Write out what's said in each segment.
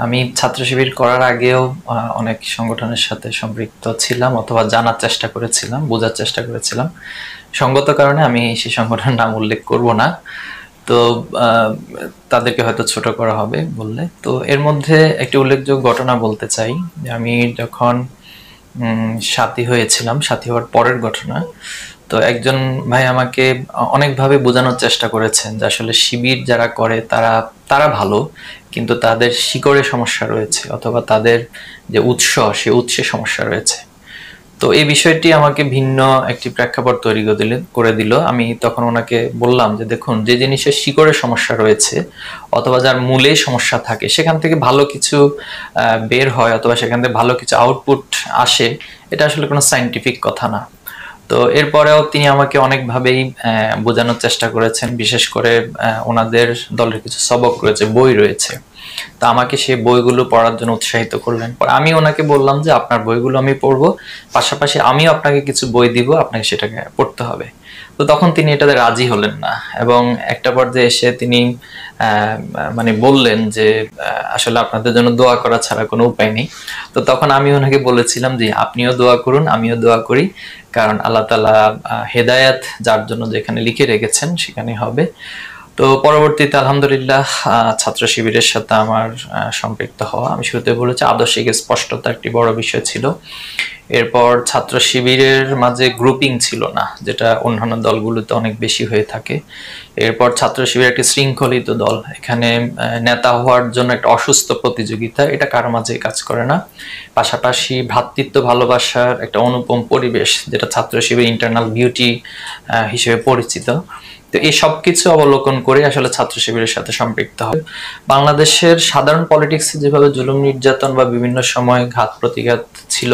আমি ছাত্র শিবির করার আগেও অনেক সংগঠনের সাথে সম্পৃক্ত ছিলাম অথবা জানার চেষ্টা করেছিলাম, বোঝার চেষ্টা করেছিলাম। সঙ্গত কারণে আমি সেই সংগঠনের নাম উল্লেখ করব না। তো তাদেরকে হয়তো ছোট করা হবে বললে। তো এর মধ্যে একটি উল্লেখযোগ্য ঘটনা বলতে চাই যে আমি যখন সাথী হয়েছিলাম, সাথী হওয়ার পরের ঘটনা। তো একজন ভাই আমাকে অনেকভাবে বোঝানোর চেষ্টা করেছেন যে আসলে শিবির যারা করে তারা তারা ভালো, কিন্তু তাদের শিকড়ে সমস্যা রয়েছে অথবা তাদের যে উৎস, সে উৎসে সমস্যা রয়েছে। তো এই বিষয়টি আমাকে ভিন্ন একটি প্রেক্ষাপট তৈরি করে দিল। আমি তখন ওনাকে বললাম যে দেখুন, যে জিনিসের শিকড়ে সমস্যা রয়েছে অথবা যার মূলেই সমস্যা থাকে, সেখান থেকে ভালো কিছু বের হয় অথবা সেখান থেকে ভালো কিছু আউটপুট আসে, এটা আসলে কোনো সায়েন্টিফিক কথা না। তো এরপরেও তিনি আমাকে অনেকভাবেই বোঝানোর চেষ্টা করেছেন। বিশেষ করে ওনাদের দলের কিছু সবক রয়েছে, বই রয়েছে। তো আমাকে সেই বইগুলো পড়ার জন্য উৎসাহিত করলেন। পরে আমি ওনাকে বললাম যে আপনার বইগুলো আমি পড়বো, পাশাপাশি আমিও আপনাকে কিছু বই দিব, আপনাকে সেটাকে পড়তে হবে। তো তখন তিনি এটাতে রাজি হলেন না এবং একটা পর্যায়ে এসে তিনি মানে বললেন যে আসলে আপনাদের জন্য দোয়া করা ছাড়া কোনো উপায় নেই। তো তখন আমি ওনাকে বলেছিলাম যে আপনিও দোয়া করুন, আমিও দোয়া করি, কারণ আল্লাহ তাআলা হেদায়েত যার জন্য যেখানে লিখে রেখেছেন সেখানে হবে। তো পরবর্তীতে আলহামদুলিল্লাহ ছাত্র শিবিরের সাথে আমার সম্পৃক্ত হওয়া, আমি শুরুতে বলেছি আদর্শিক স্পষ্টতা একটি বড় বিষয় ছিল। এরপর ছাত্র শিবিরের মাঝে গ্রুপিং ছিল না, যেটা অন্যান্য দলগুলোতে অনেক বেশি হয়ে থাকে। এরপর ছাত্র শিবির একটি শৃঙ্খলিত দল, এখানে নেতা হওয়ার জন্য একটা অসুস্থ প্রতিযোগিতা, এটা কারো মাঝে কাজ করে না। পাশাপাশি ভ্রাতৃত্ব ভালোবাসার একটা অনুপম পরিবেশ, যেটা ছাত্র শিবির ইন্টারনাল বিউটি হিসেবে পরিচিত। তো এই সবকিছু অবলোকন করে আসলে ছাত্র শিবিরের সাথে সম্পৃক্ত হয়। বাংলাদেশের সাধারণ পলিটিক্সে যেভাবে জুলুম নির্যাতন বা বিভিন্ন সময় ঘাত প্রতিঘাত ছিল,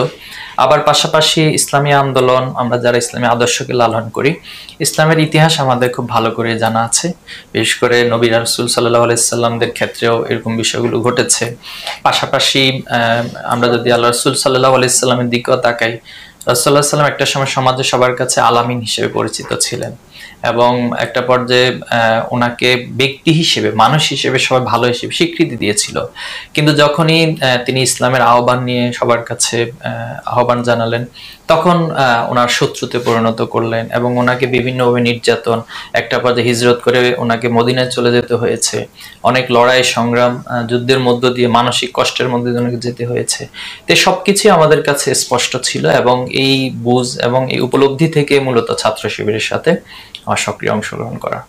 আবার পাশাপাশি ইসলামী আন্দোলন, আমরা যারা ইসলামী আদর্শকে লালন করি, ইসলামের ইতিহাস আমাদের খুব ভালো করে জানা আছে। বিশেষ করে নবী রাসূল সাল্লাল্লাহু আলাইহি সাল্লামদের ক্ষেত্রেও এরকম বিষয়গুলো ঘটেছে। পাশাপাশি আমরা যদি আল্লাহ রাসূল সাল্লাল্লাহু আলাইহি সাল্লামের দিকেও তাকাই, রাসূলুল্লাহ সাল্লাল্লাহু আলাইহি সাল্লাম একটা সময় সমাজে সবার কাছে আলামিন হিসেবে পরিচিত ছিলেন এবং একটা পর্যায়ে ওনাকে ব্যক্তি হিসেবে, মানুষ হিসেবে সবাই ভালো হিসেবে স্বীকৃতি দিয়েছিল। কিন্তু যখনই তিনি ইসলামের আহ্বান নিয়ে সবার কাছে আহ্বান জানালেন, তখন ওনার শত্রুতে পরিণত করলেন এবং ওনাকে বিভিন্নভাবে নির্যাতন, একটা পর্যায়ে হিজরত করে ওনাকে মদিনায় চলে যেতে হয়েছে। অনেক লড়াই সংগ্রাম, যুদ্ধের মধ্য দিয়ে মানসিক কষ্টের মধ্যে দিয়ে ওনাকে যেতে হয়েছে। তো সবকিছুই আমাদের কাছে স্পষ্ট ছিল এবং এই বুঝ এবং এই উপলব্ধি থেকে মূলত ছাত্র শিবিরের সাথে সক্রিয় অংশগ্রহণ করা।